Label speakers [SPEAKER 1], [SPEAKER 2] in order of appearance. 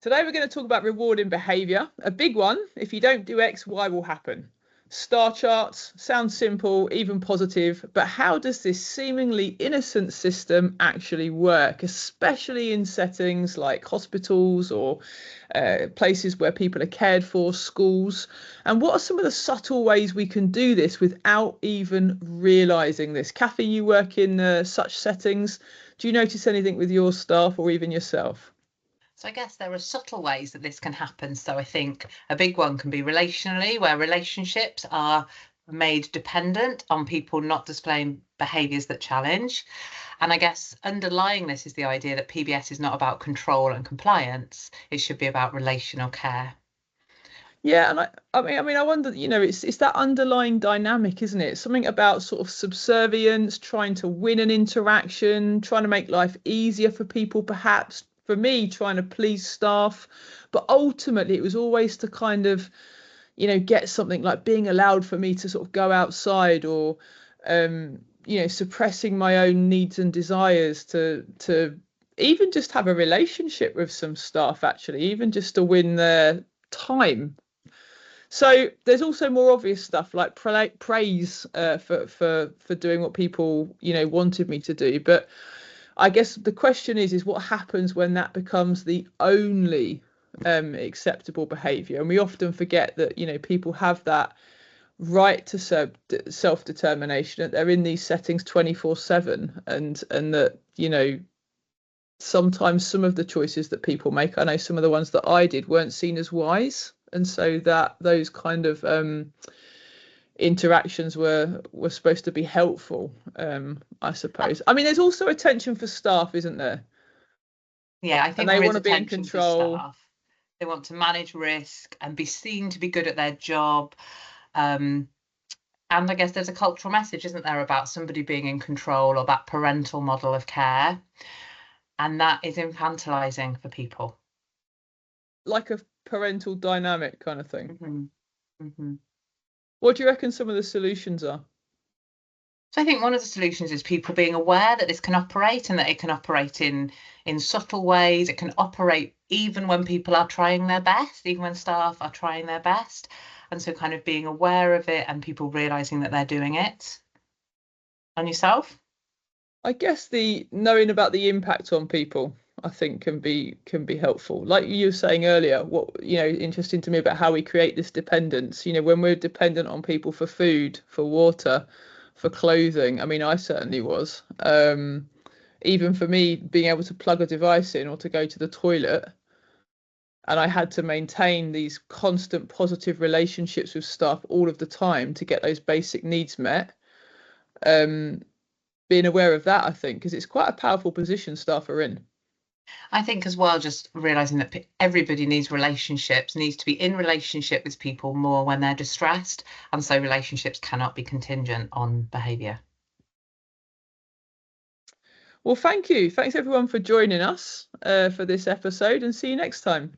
[SPEAKER 1] Today we're going to talk about rewarding behaviour. A big one: if you don't do X, Y will happen. Star charts sound simple, even positive, but how does this seemingly innocent system actually work, especially in settings like hospitals or places where people are cared for, schools? And what are some of the subtle ways we can do this without even realising this? Kathy, you work in such settings. Do you notice anything with your staff or even yourself?
[SPEAKER 2] So I guess there are subtle ways that this can happen. So I think a big one can be relationally, where relationships are made dependent on people not displaying behaviours that challenge. And I guess underlying this is the idea that PBS is not about control and compliance. It should be about relational care.
[SPEAKER 1] Yeah, and I wonder, it's that underlying dynamic, isn't it? Something about sort of subservience, trying to win an interaction, trying to make life easier for people, perhaps for me, trying to please staff. But ultimately, it was always to kind of, get something like being allowed for me to sort of go outside or, suppressing my own needs and desires to even just have a relationship with some staff, actually, even just to win their time. So there's also more obvious stuff like praise for doing what people wanted me to do. But I guess the question is what happens when that becomes the only acceptable behaviour? And we often forget that people have that right to self-determination. That they're in these settings 24/7, and that sometimes some of the choices that people make, I know some of the ones that I did weren't seen as wise, and so that those kind of interactions were supposed to be helpful, I suppose. I mean, there's also attention for staff, isn't there?
[SPEAKER 2] Yeah, I
[SPEAKER 1] And
[SPEAKER 2] think
[SPEAKER 1] they
[SPEAKER 2] there
[SPEAKER 1] want
[SPEAKER 2] is
[SPEAKER 1] to be in
[SPEAKER 2] attention for
[SPEAKER 1] control.
[SPEAKER 2] staff. They want to manage risk and be seen to be good at their job. Um, And I guess there's a cultural message, isn't there, about somebody being in control or that parental model of care. And that is infantilizing for people.
[SPEAKER 1] Like a parental dynamic kind of thing.
[SPEAKER 2] hmm hmm
[SPEAKER 1] What do you reckon some of the solutions are?
[SPEAKER 2] So I think one of the solutions is people being aware that this can operate and that it can operate in subtle ways. It can operate even when people are trying their best, even when staff are trying their best. And so kind of being aware of it and people realizing that they're doing it. On yourself?
[SPEAKER 1] I guess the knowing about the impact on people, I think, can be helpful. Like you were saying earlier, what interesting to me about how we create this dependence. When we're dependent on people for food, for water, for clothing. I mean, I certainly was. Even for me, being able to plug a device in or to go to the toilet, and I had to maintain these constant positive relationships with staff all of the time to get those basic needs met. Um, Being aware of that, I think, because it's quite a powerful position staff are in.
[SPEAKER 2] I think as well, just realizing that everybody needs relationships, needs to be in relationship with people more when they're distressed. And so relationships cannot be contingent on behavior.
[SPEAKER 1] Well, thank you. Thanks everyone for joining us for this episode, and see you next time.